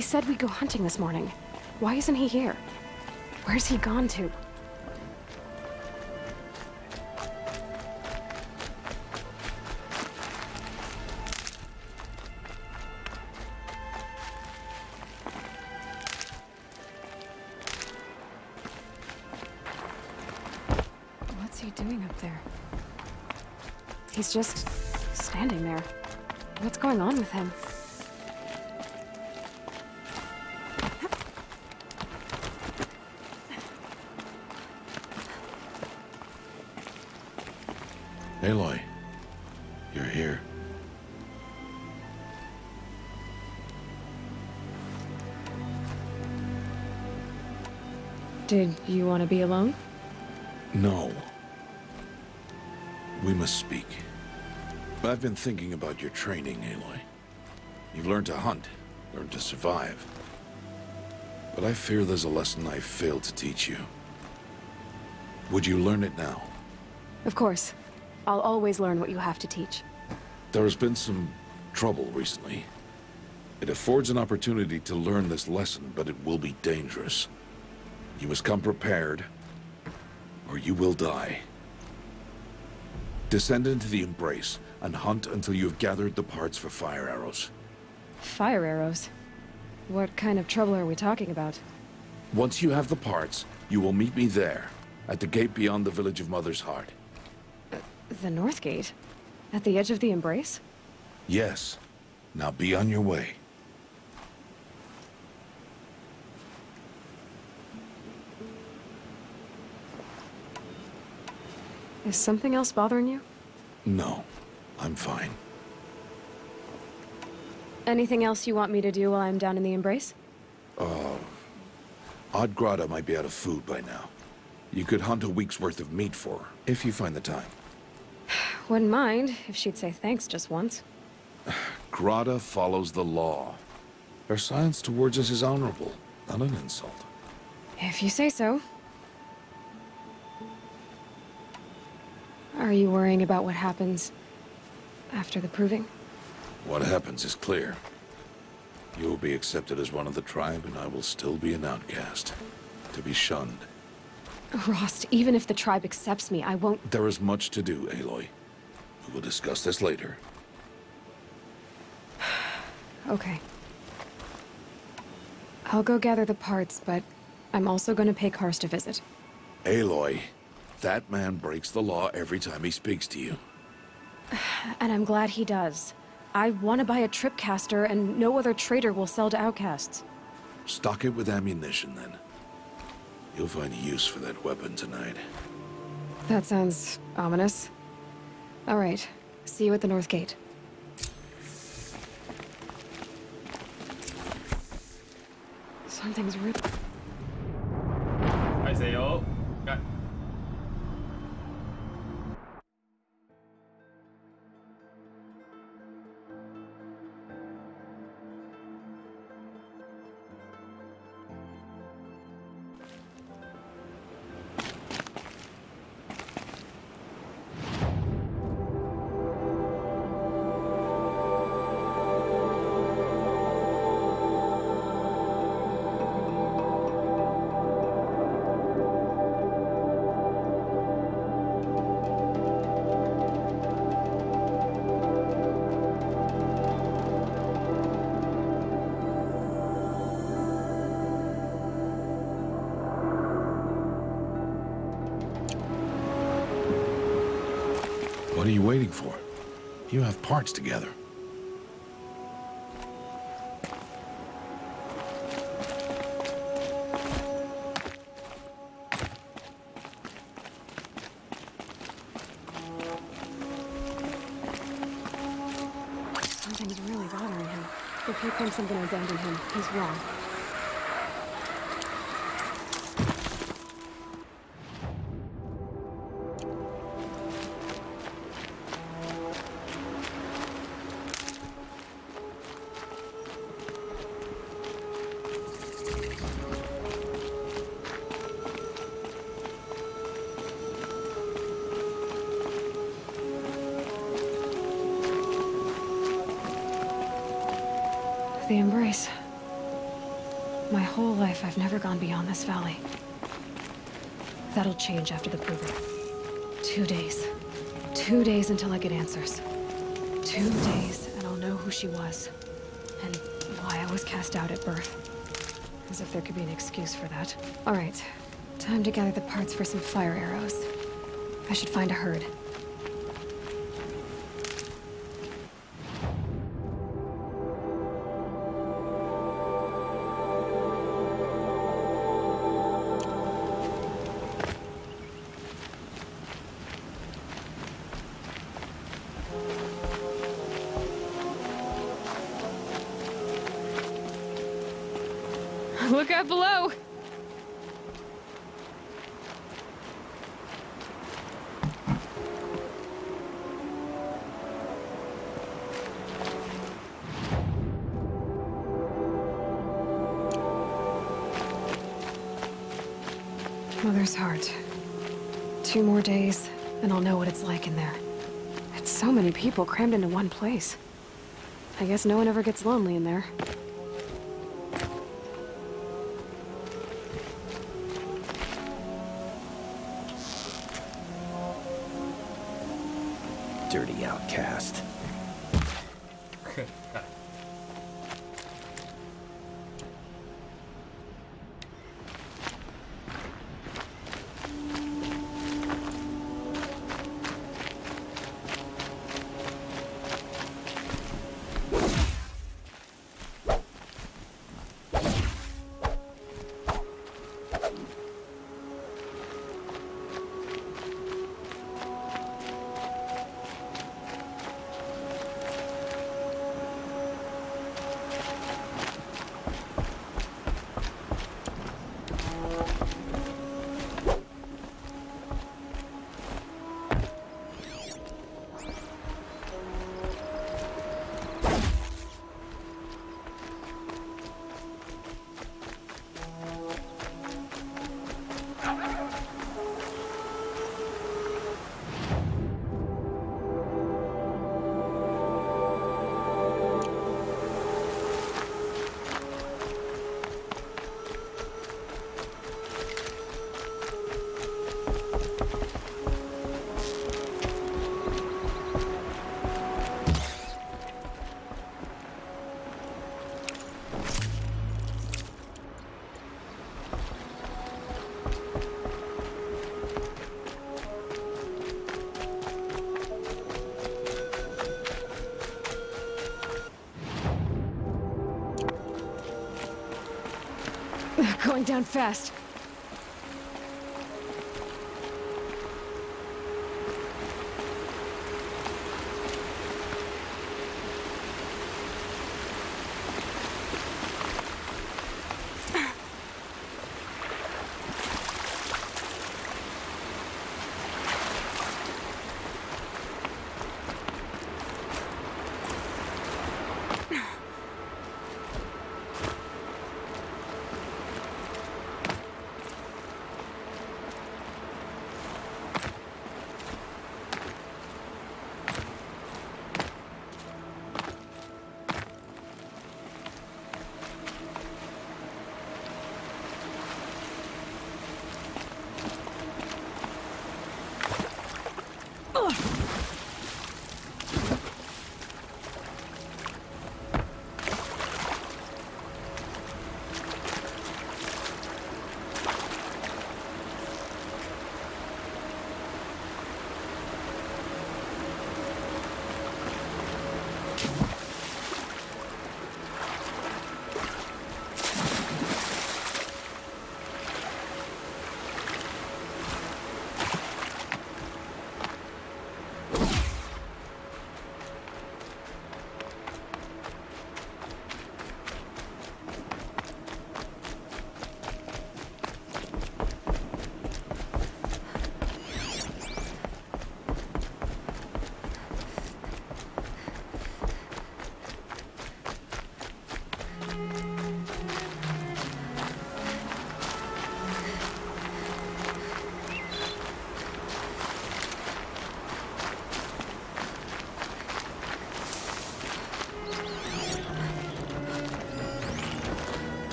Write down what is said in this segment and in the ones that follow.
He said we'd go hunting this morning. Why isn't he here? Where's he gone to? What's he doing up there? He's just standing there. What's going on with him? Aloy, you're here. Did you want to be alone? No. We must speak. I've been thinking about your training, Aloy. You've learned to hunt, learned to survive. But I fear there's a lesson I failed to teach you. Would you learn it now? Of course. I'll always learn what you have to teach. There has been some trouble recently. It affords an opportunity to learn this lesson, but it will be dangerous. You must come prepared, or you will die. Descend into the Embrace, and hunt until you have gathered the parts for fire arrows. Fire arrows? What kind of trouble are we talking about? Once you have the parts, you will meet me there, at the gate beyond the village of Mother's Heart. The North Gate? At the edge of the Embrace? Yes. Now be on your way. Is something else bothering you? No. I'm fine. Anything else you want me to do while I'm down in the Embrace? Odd Grata might be out of food by now. You could hunt a week's worth of meat for her, if you find the time. Wouldn't mind if she'd say thanks just once. Grata follows the law. Her silence towards us is honorable, not an insult. If you say so. Are you worrying about what happens after the proving? What happens is clear. You will be accepted as one of the tribe, and I will still be an outcast. To be shunned. Rost, even if the tribe accepts me, I won't— There is much to do, Aloy. We will discuss this later. Okay. I'll go gather the parts, but I'm also going to pay Karst a visit. Aloy, that man breaks the law every time he speaks to you. And I'm glad he does. I want to buy a tripcaster, and no other trader will sell to outcasts. Stock it with ammunition, then. You'll find use for that weapon tonight. That sounds ominous. All right. See you at the North Gate. Something's real. 안녕하세요. What are you waiting for? You have parts together. Something's really bothering him. If he thinks I'm gonna abandon him, he's wrong. The Embrace. My whole life, I've never gone beyond this valley. That'll change after the proving. 2 days. 2 days until I get answers. 2 days, and I'll know who she was. And why I was cast out at birth. As if there could be an excuse for that. Alright. Time to gather the parts for some fire arrows. I should find a herd. Look out below! Mother's heart. 2 more days, and I'll know what it's like in there. It's so many people crammed into one place. I guess no one ever gets lonely in there. Dirty outcast. Going down fast.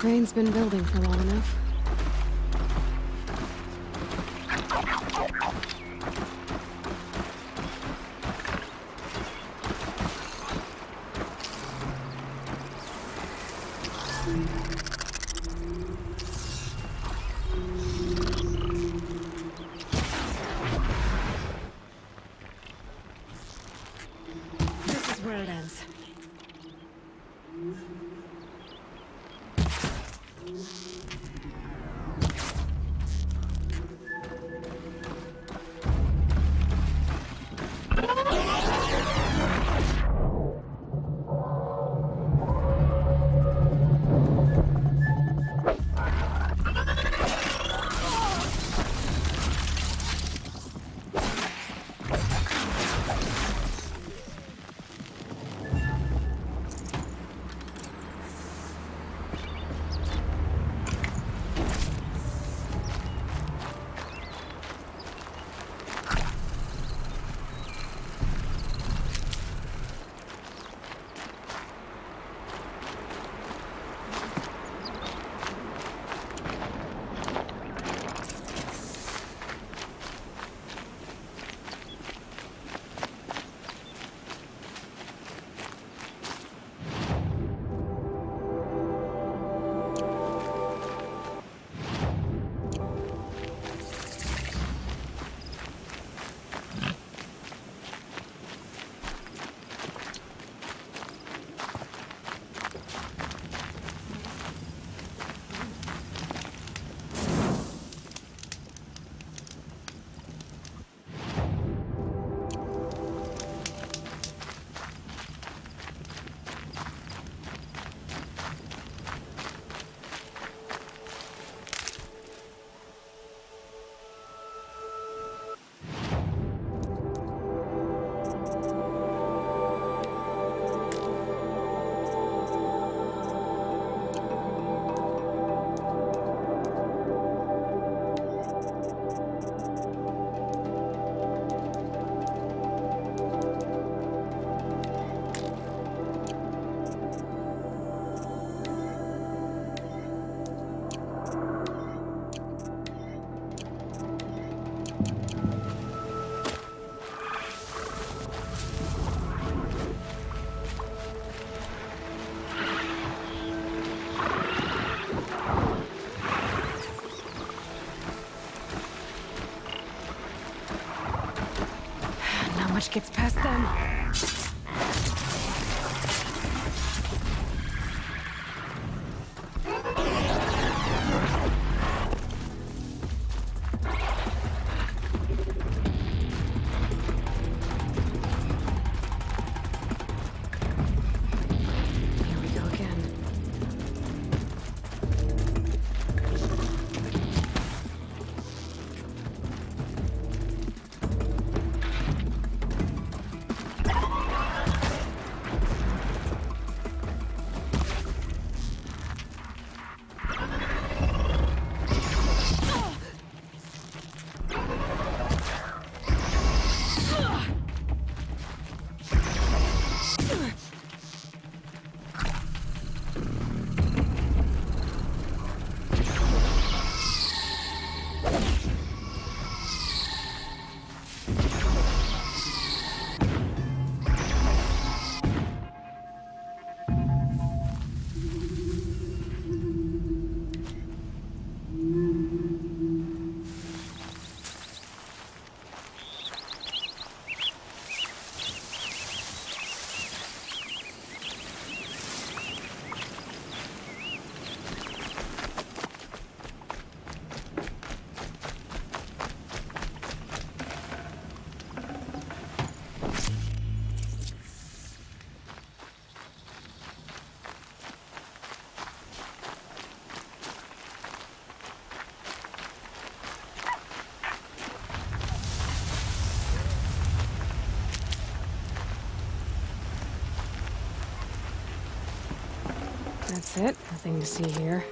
Rain's been building for long enough. This is where it ends. much gets past them. Here we go again. That's it. Nothing to see here.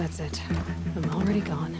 that's it. I'm already gone.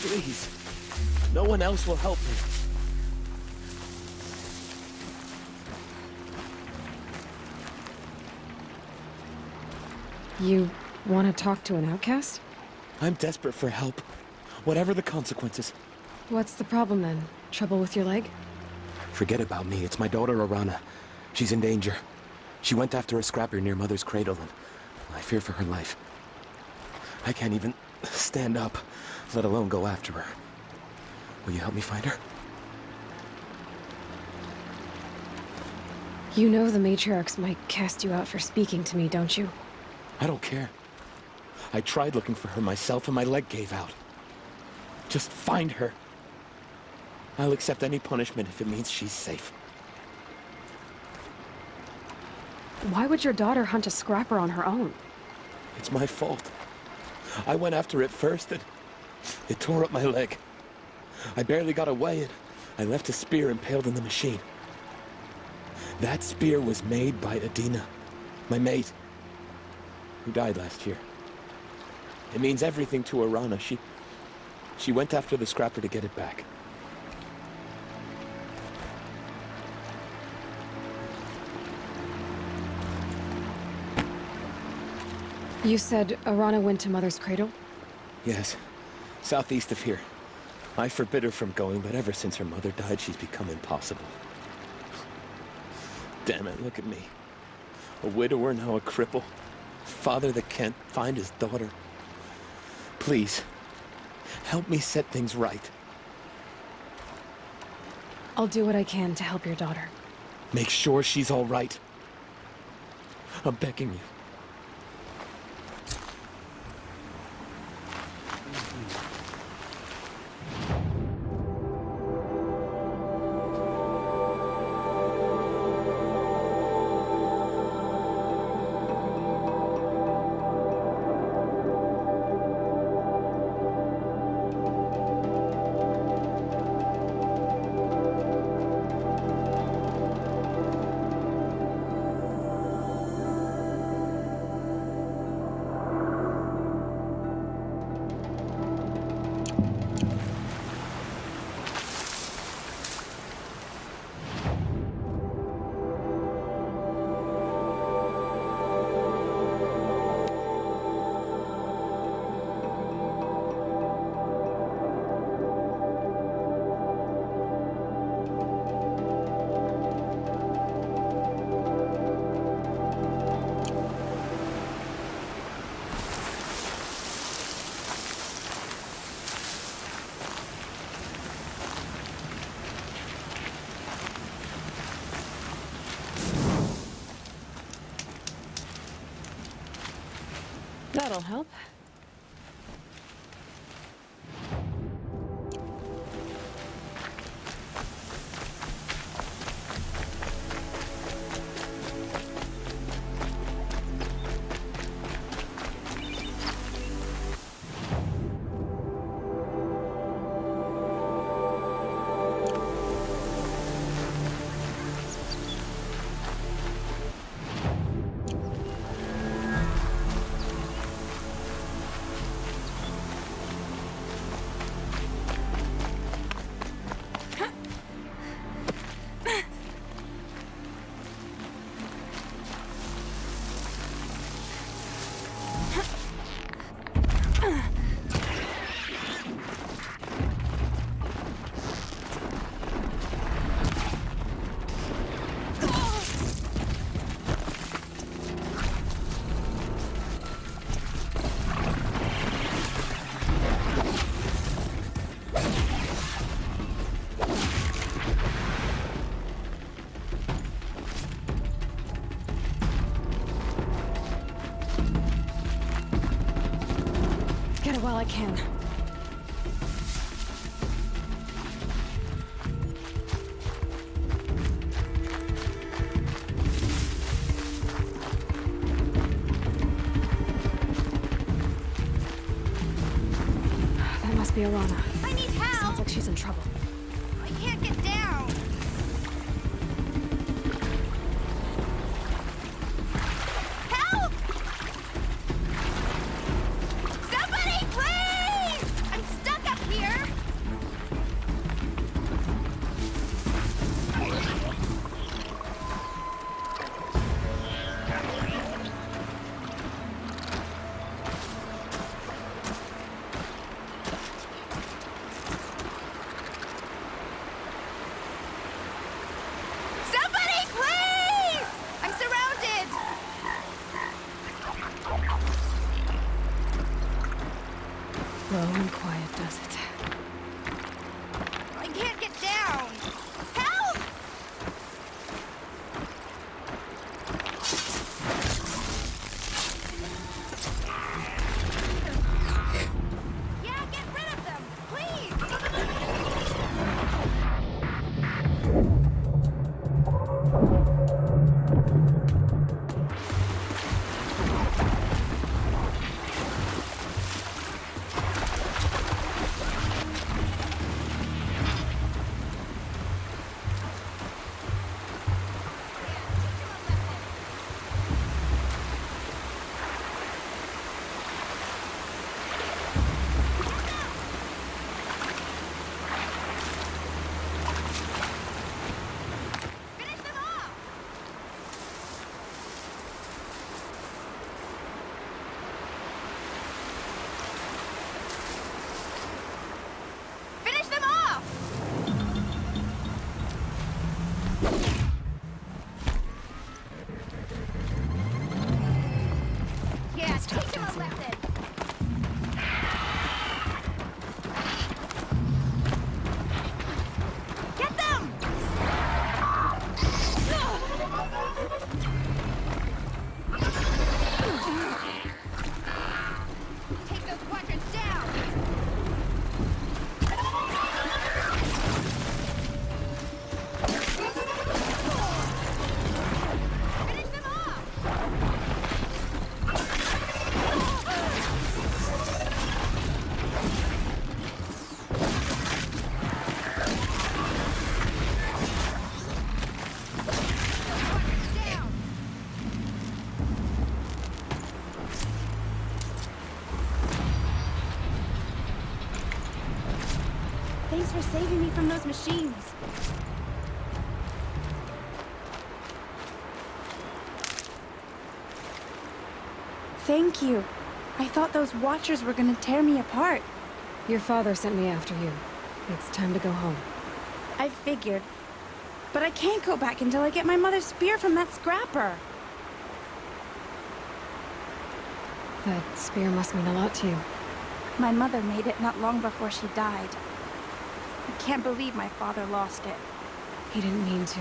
Please. No one else will help me. You want to talk to an outcast? I'm desperate for help. Whatever the consequences. What's the problem then? Trouble with your leg? Forget about me. It's my daughter, Arana. She's in danger. She went after a scrapper near Mother's cradle, and I fear for her life. I can't even stand up, let alone go after her. Will you help me find her? You know the matriarchs might cast you out for speaking to me, don't you? I don't care. I tried looking for her myself and my leg gave out. Just find her. I'll accept any punishment if it means she's safe. Why would your daughter hunt a scrapper on her own? It's my fault. I went after it first and it tore up my leg. I barely got away and I left a spear impaled in the machine. That spear was made by Adina, my mate, who died last year. It means everything to Arana. She went after the scrapper to get it back. You said Arana went to Mother's cradle? Yes, southeast of here. I forbid her from going, but ever since her mother died, she's become impossible. Damn it, look at me. A widower, now a cripple. Father that can't find his daughter. Please, help me set things right. I'll do what I can to help your daughter. Make sure she's all right. I'm begging you. That'll help. Get it while I can. That must be Arana. I need help! Sounds like she's in trouble. I can't get down! Help! Somebody, please! I'm stuck up here! Somebody, please! I'm surrounded! Low and quiet does it. I can't get down! Help! Yeah, get rid of them, please! Finish them off! Finish them off! Yeah, Can't stop teach them a dancing now. lesson! Get them! Take those quadrants down! Finish them off! Quadrants down! Thanks for saving me from those machines. Thank you. I thought those Watchers were gonna tear me apart. Your father sent me after you. It's time to go home. I figured. But I can't go back until I get my mother's spear from that scrapper. That spear must mean a lot to you. My mother made it not long before she died. I can't believe my father lost it. He didn't mean to.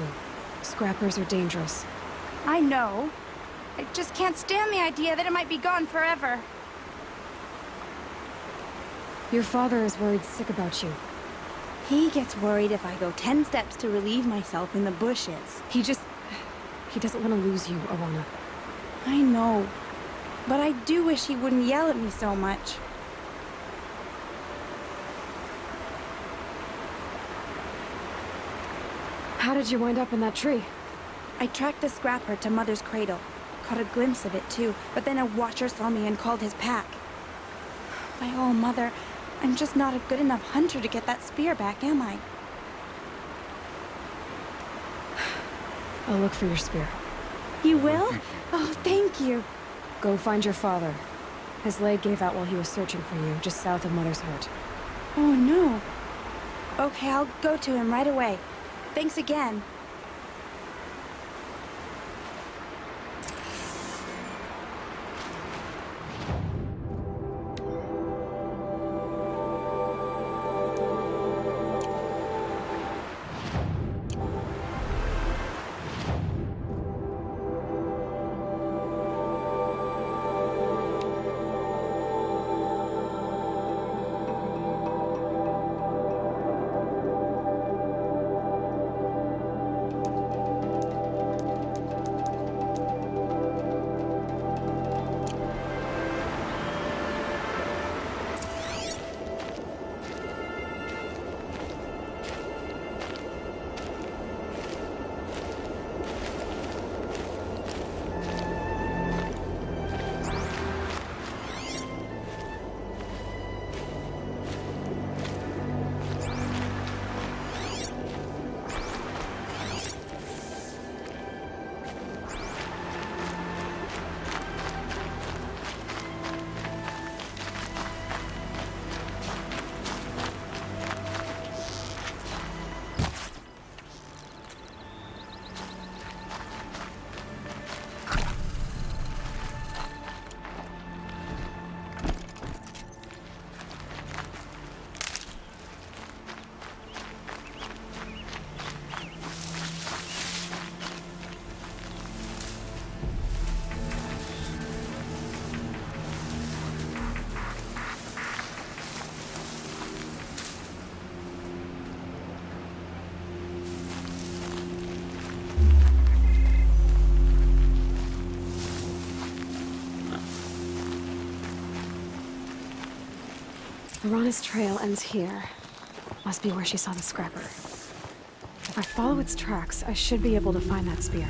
Scrappers are dangerous. I know. I just can't stand the idea that it might be gone forever. Your father is worried sick about you. He gets worried if I go 10 steps to relieve myself in the bushes. He doesn't want to lose you, Alana. I know. But I do wish he wouldn't yell at me so much. How did you wind up in that tree? I tracked the scrapper to Mother's cradle. Caught a glimpse of it too, but then a watcher saw me and called his pack. By all, Mother, I'm just not a good enough hunter to get that spear back, am I? I'll look for your spear. You will? Oh, thank you. Go find your father. His leg gave out while he was searching for you, just south of Mother's hut. Oh, no. Okay, I'll go to him right away. Thanks again. Arana's trail ends here. Must be where she saw the scrapper. If I follow its tracks, I should be able to find that spear.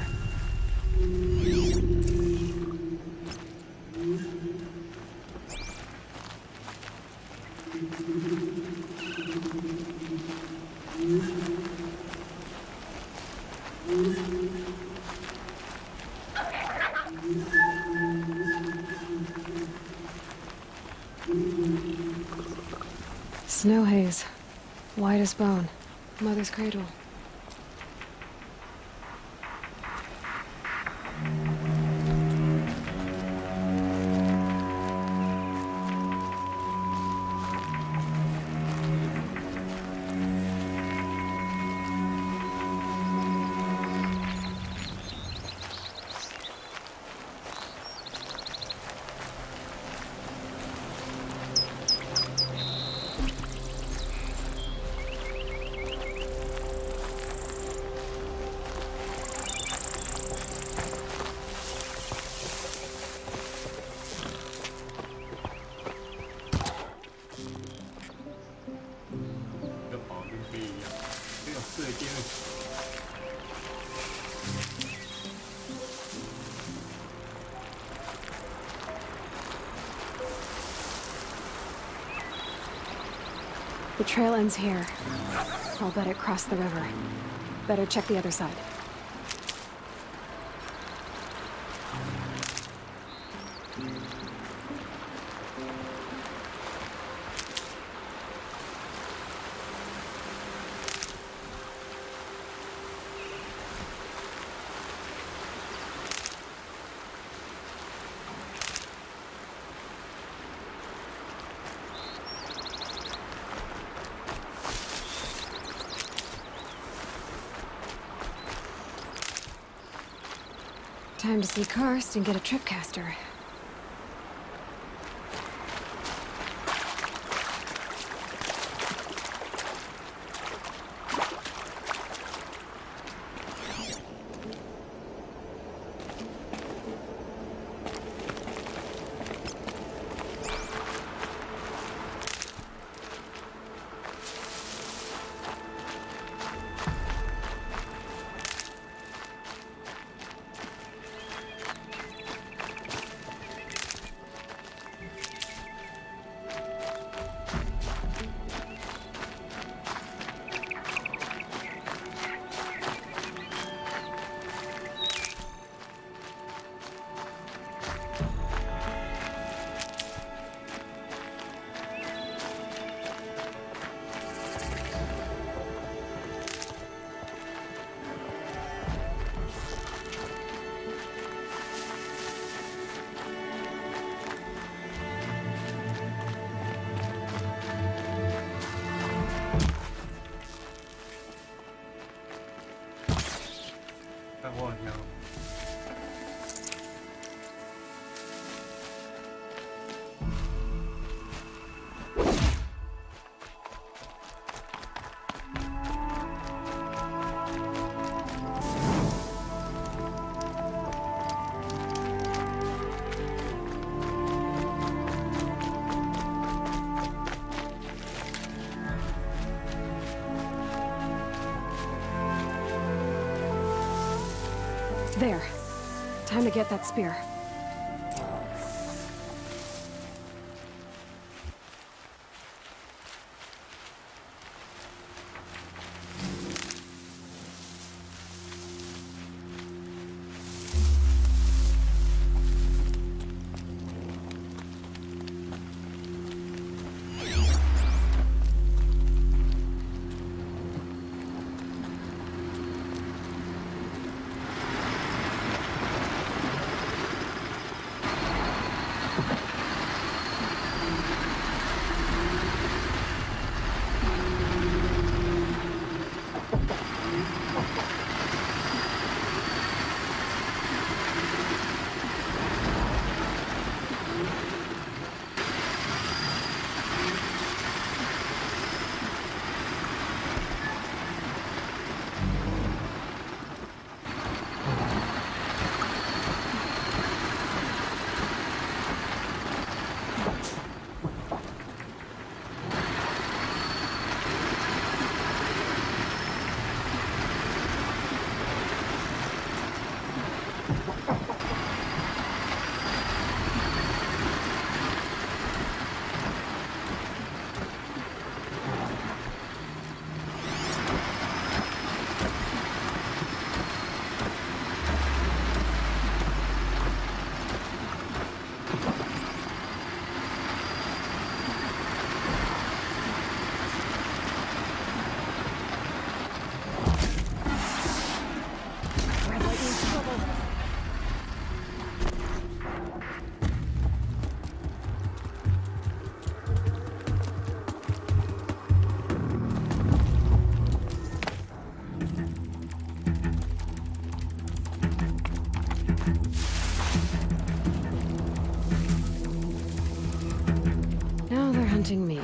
Snow haze. White as bone. Mother's cradle. The trail ends here. I'll bet it crossed the river. Better check the other side. Time to see Karst and get a tripcaster. 方向。There. Time to get that spear. Now they're hunting me.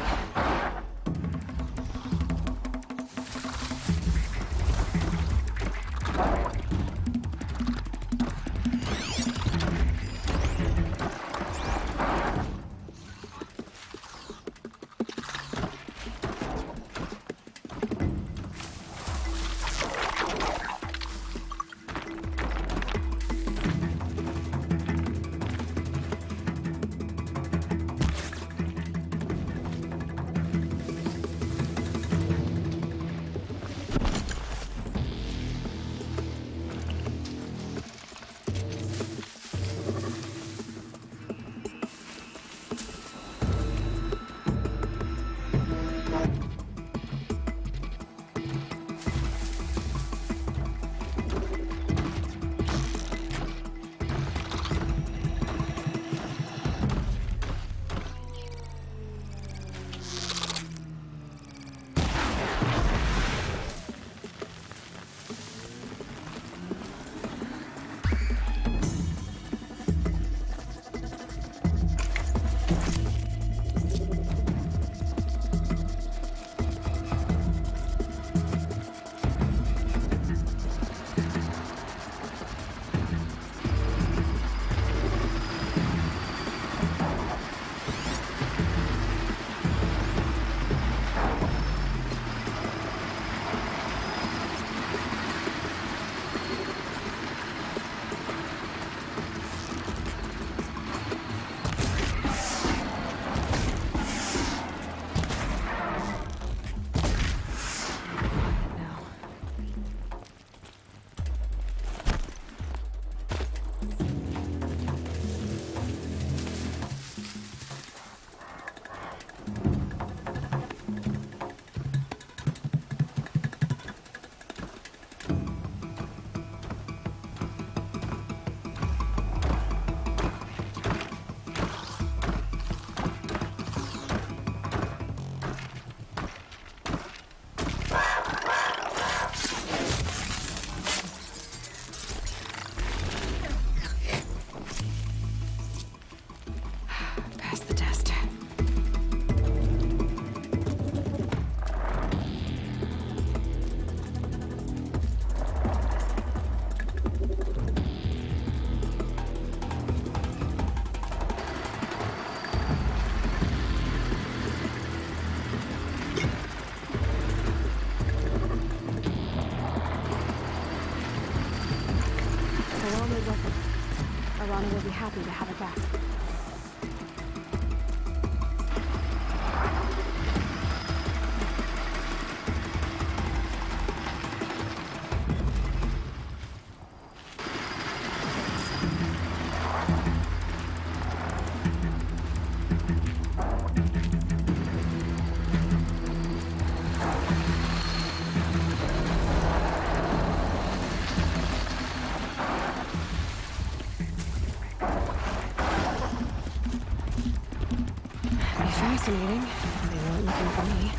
only welcome. Arana will be happy to have it back. Fascinating. They weren't looking for me.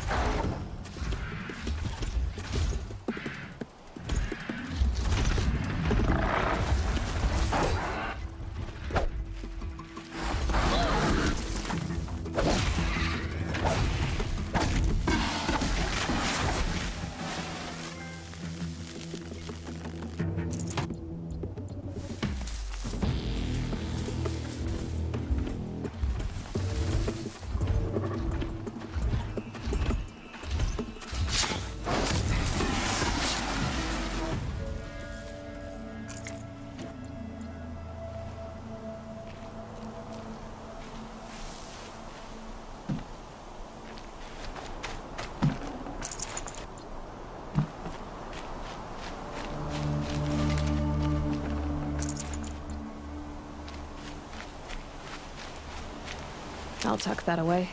I'll tuck that away.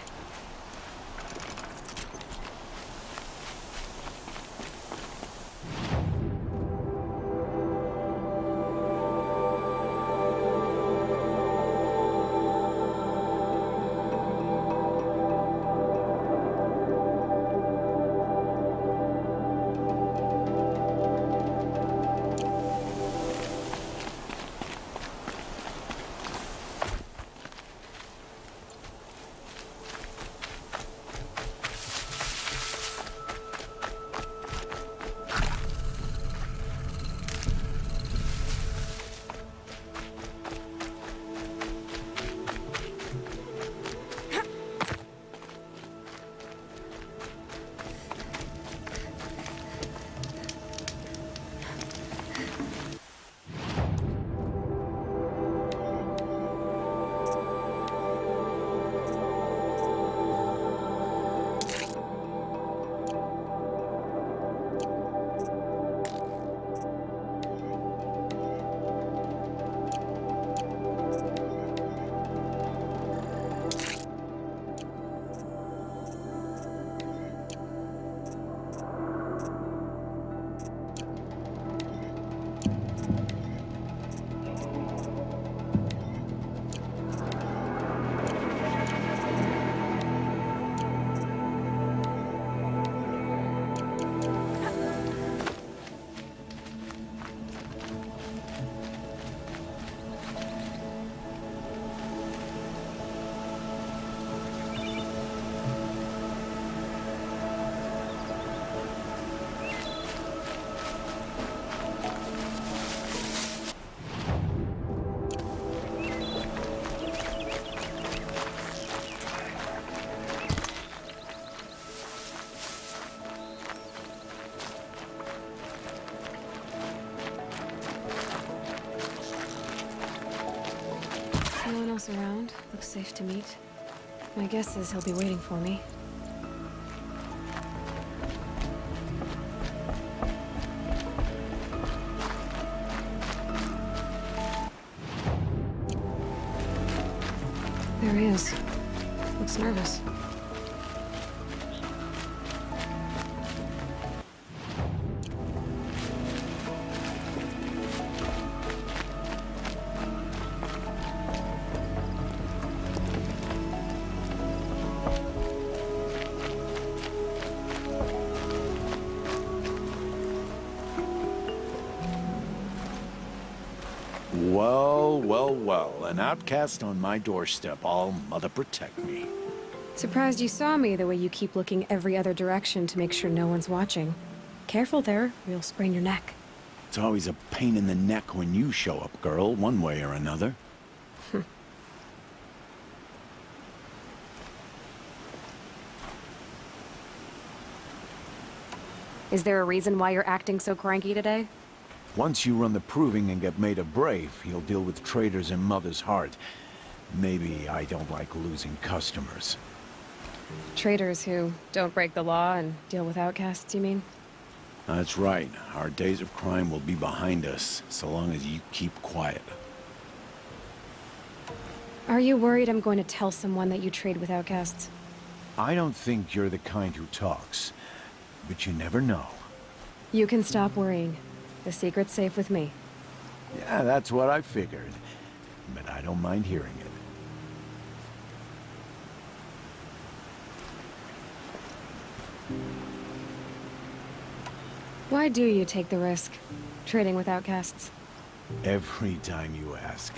No one else around. Looks safe to meet. My guess is he'll be waiting for me. There he is. Looks nervous. Well, well, well. An outcast on my doorstep. All mother protect me. Surprised you saw me the way you keep looking every other direction to make sure no one's watching. Careful there, or you'll sprain your neck. It's always a pain in the neck when you show up, girl, one way or another. Is there a reason why you're acting so cranky today? Once you run the proving and get made a brave, he'll deal with traitors in Mother's Heart. Maybe I don't like losing customers. Traitors who don't break the law and deal with outcasts, you mean? That's right. Our days of crime will be behind us, so long as you keep quiet. Are you worried I'm going to tell someone that you trade with outcasts? I don't think you're the kind who talks, but you never know. You can stop worrying. The secret's safe with me. Yeah, that's what I figured. But I don't mind hearing it. Why do you take the risk, trading with outcasts? Every time you ask.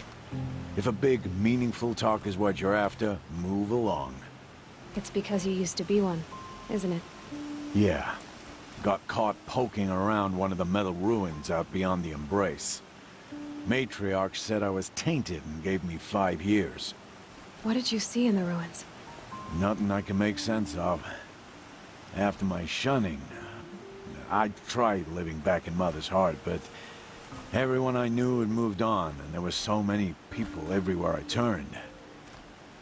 If a big, meaningful talk is what you're after, move along. It's because you used to be one, isn't it? Yeah. Got caught poking around one of the metal ruins out beyond the Embrace. Matriarch said I was tainted and gave me 5 years. What did you see in the ruins? Nothing I can make sense of. After my shunning, I tried living back in Mother's Heart, but everyone I knew had moved on, and there were so many people everywhere I turned.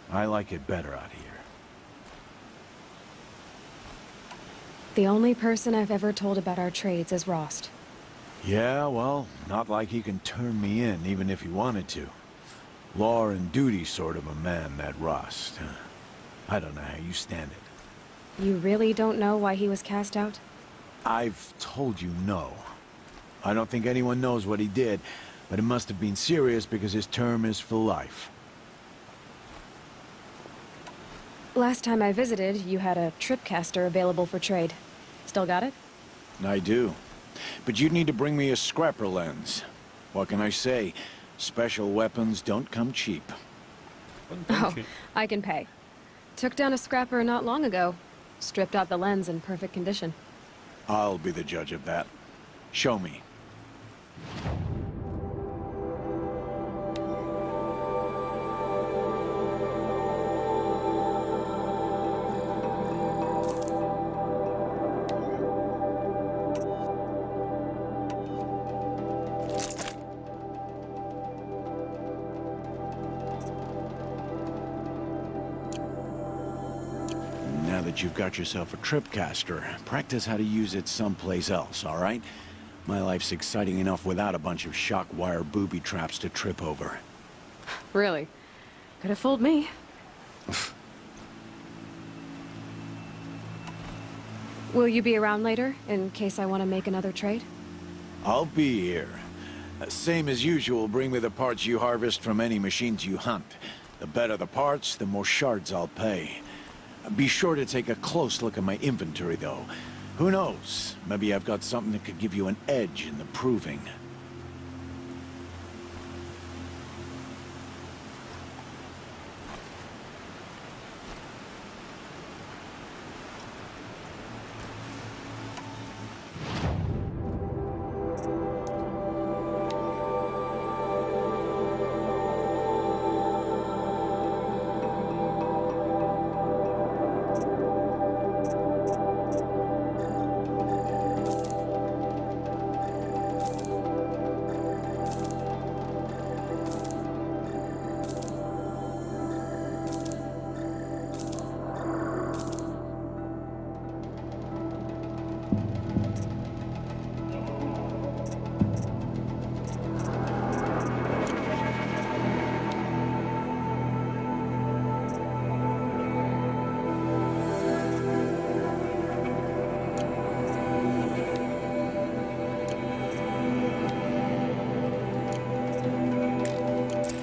I like it better out here. The only person I've ever told about our trades is Rost. Yeah, well, not like he can turn me in, even if he wanted to. Law and duty sort of a man, that Rost. I don't know how you stand it. You really don't know why he was cast out? I've told you no. I don't think anyone knows what he did, but it must have been serious because his term is for life. Last time I visited, you had a tripcaster available for trade. Still got it? I do. But you'd need to bring me a scrapper lens. What can I say? Special weapons don't come cheap. Oh, I can pay. Took down a scrapper not long ago. Stripped out the lens in perfect condition. I'll be the judge of that. Show me. Now that you've got yourself a tripcaster, practice how to use it someplace else, all right? My life's exciting enough without a bunch of shock wire booby traps to trip over. Really? Could have fooled me. Will you be around later, in case I want to make another trade? I'll be here. Same as usual, bring me the parts you harvest from any machines you hunt. The better the parts, the more shards I'll pay. Be sure to take a close look at my inventory, though. Who knows? Maybe I've got something that could give you an edge in the proving.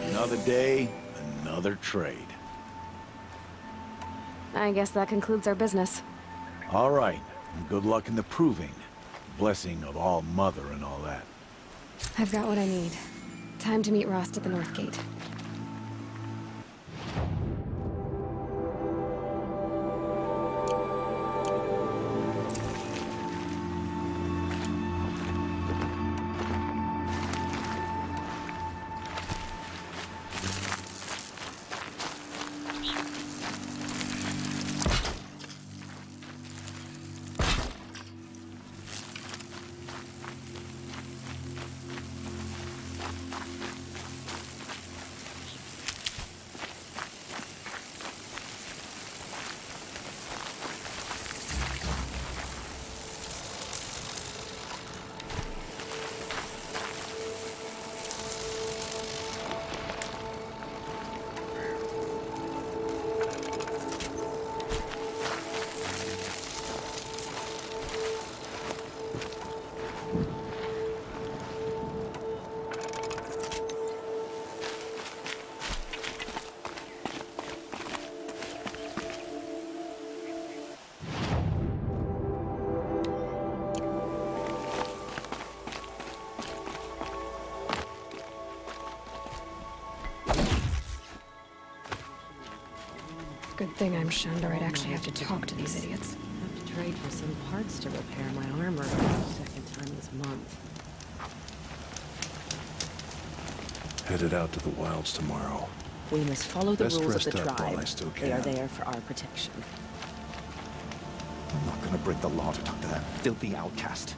Another day, another trade. I guess that concludes our business. All right, and good luck in the proving. Blessing of All Mother and all that. I've got what I need. Time to meet Rost at the North Gate. Good thing I'm shunned, or I'd actually have to talk to these idiots. Have to trade for some parts to repair my armor for the second time this month. Headed out to the wilds tomorrow. We must follow the Best rules of the rest up while tribe. I still They are can. there for our protection. I'm not gonna break the law to talk to that filthy outcast.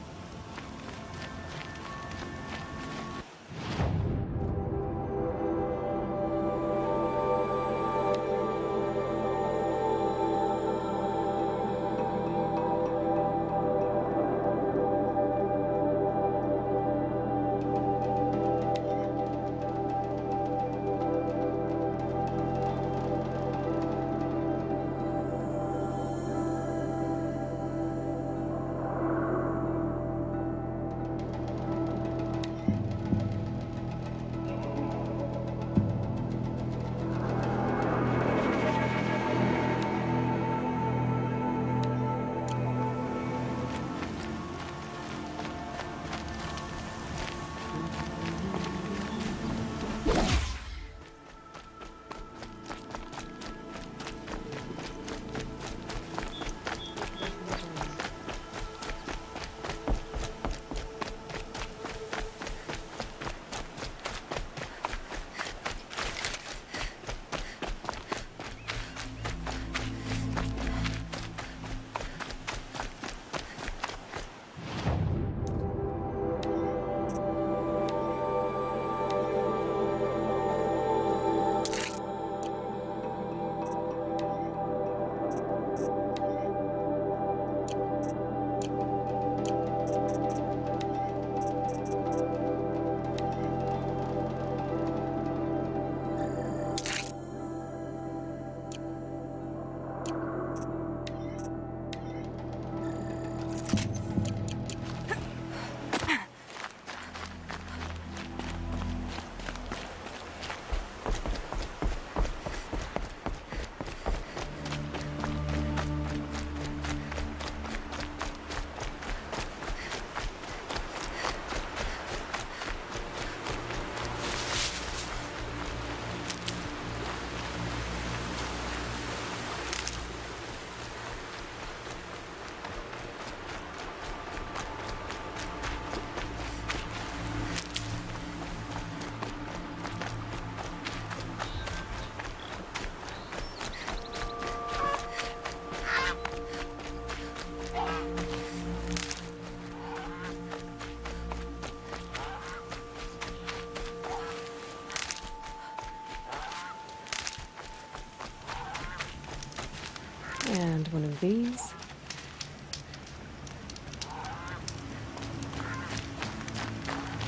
And one of these.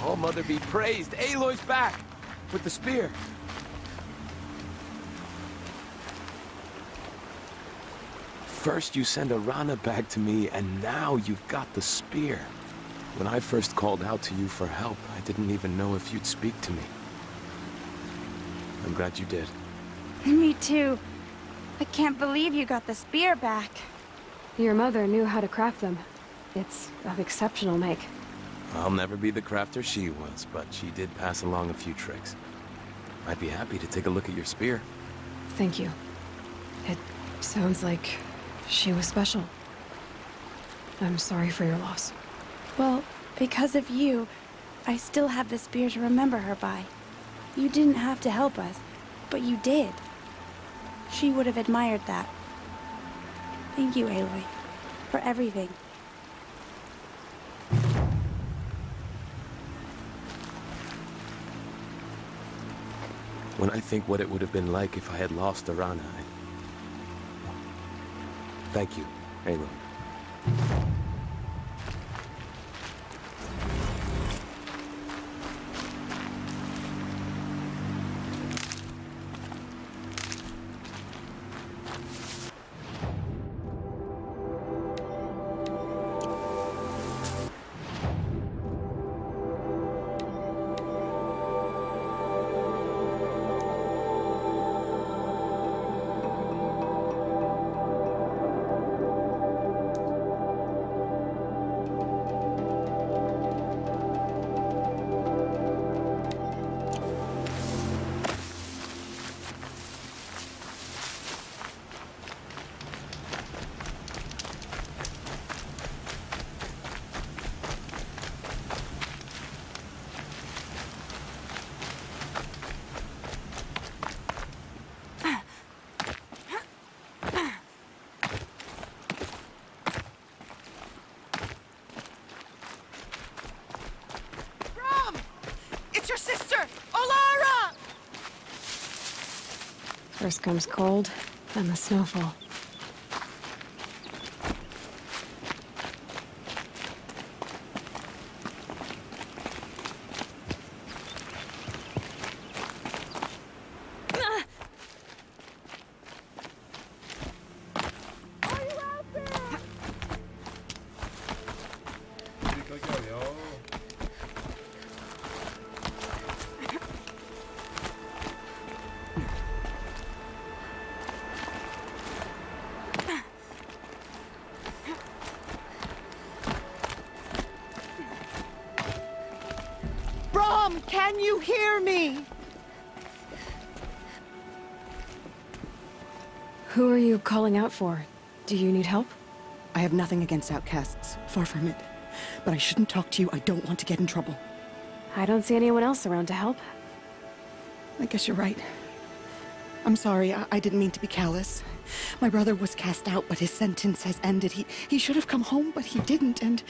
Oh, Mother be praised. Aloy's back with the spear. First you send Arana back to me, and now you've got the spear. When I first called out to you for help, I didn't even know if you'd speak to me. I'm glad you did. Me too. I can't believe you got the spear back. Your mother knew how to craft them. It's of exceptional make. I'll never be the crafter she was, but she did pass along a few tricks. I'd be happy to take a look at your spear. Thank you. It sounds like she was special. I'm sorry for your loss. Well, because of you, I still have the spear to remember her by. You didn't have to help us, but you did. She would have admired that. Thank you, Aloy, for everything. When I think what it would have been like if I had lost Arana, Thank you, Aloy. Olara! First comes cold, then the snowfall. Can you hear me? Who are you calling out for? Do you need help? I have nothing against outcasts, far from it. But I shouldn't talk to you. I don't want to get in trouble. I don't see anyone else around to help. I guess you're right. I'm sorry, I didn't mean to be callous. My brother was cast out, but his sentence has ended. He should have come home, but he didn't, and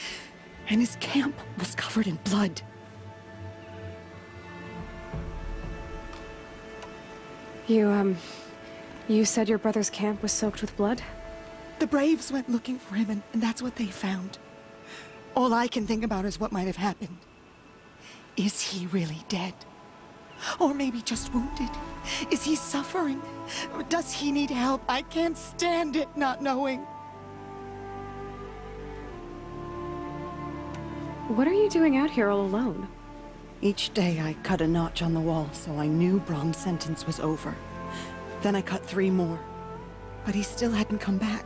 his camp was covered in blood. You said your brother's camp was soaked with blood? The Braves went looking for him, and that's what they found. All I can think about is what might have happened. Is he really dead? Or maybe just wounded? Is he suffering? Or does he need help? I can't stand it not knowing. What are you doing out here all alone? Each day I cut a notch on the wall, so I knew Brom's sentence was over. Then I cut 3 more, but he still hadn't come back.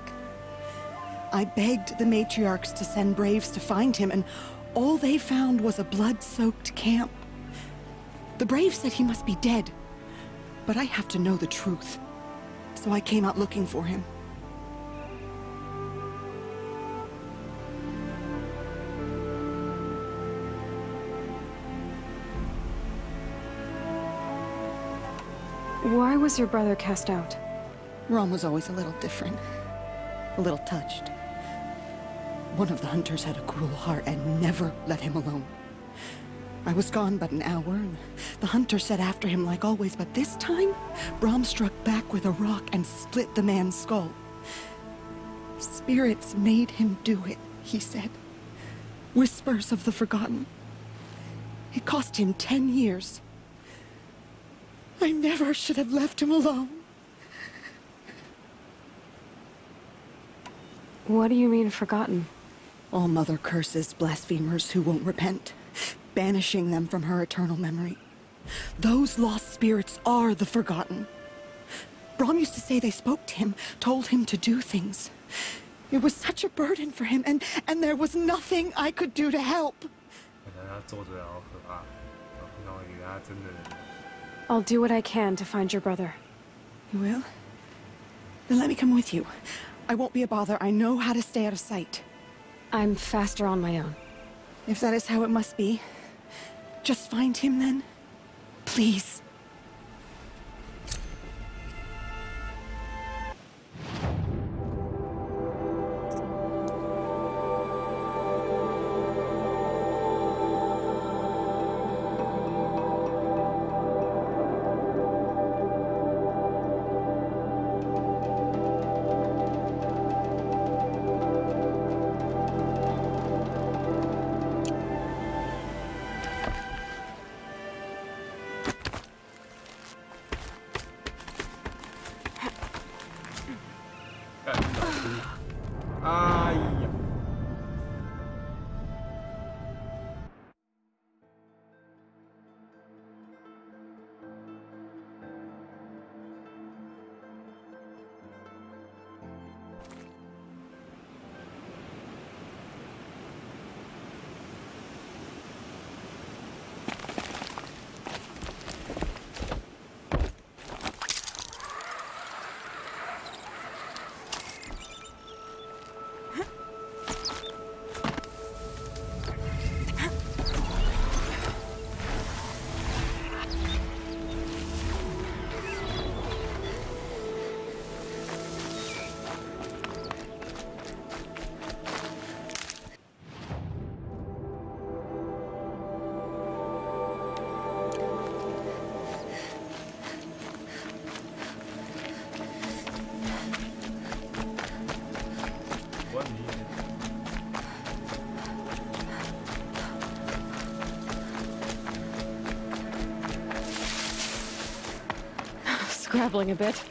I begged the matriarchs to send Braves to find him, and all they found was a blood-soaked camp. The Braves said he must be dead, but I have to know the truth, so I came out looking for him. Why was your brother cast out? Rom was always a little different. A little touched. One of the hunters had a cruel heart and never let him alone. I was gone but an hour, and the hunter set after him like always, but this time, Brom struck back with a rock and split the man's skull. Spirits made him do it, he said. Whispers of the forgotten. It cost him 10 years. I never should have left him alone. What do you mean, forgotten? All Mother curses blasphemers who won't repent, banishing them from her eternal memory. Those lost spirits are the forgotten. Brom used to say they spoke to him, told him to do things. It was such a burden for him, and there was nothing I could do to help. I'll do what I can to find your brother. You will? Then let me come with you. I won't be a bother. I know how to stay out of sight. I'm faster on my own. If that is how it must be, just find him then. Please. grappling a bit.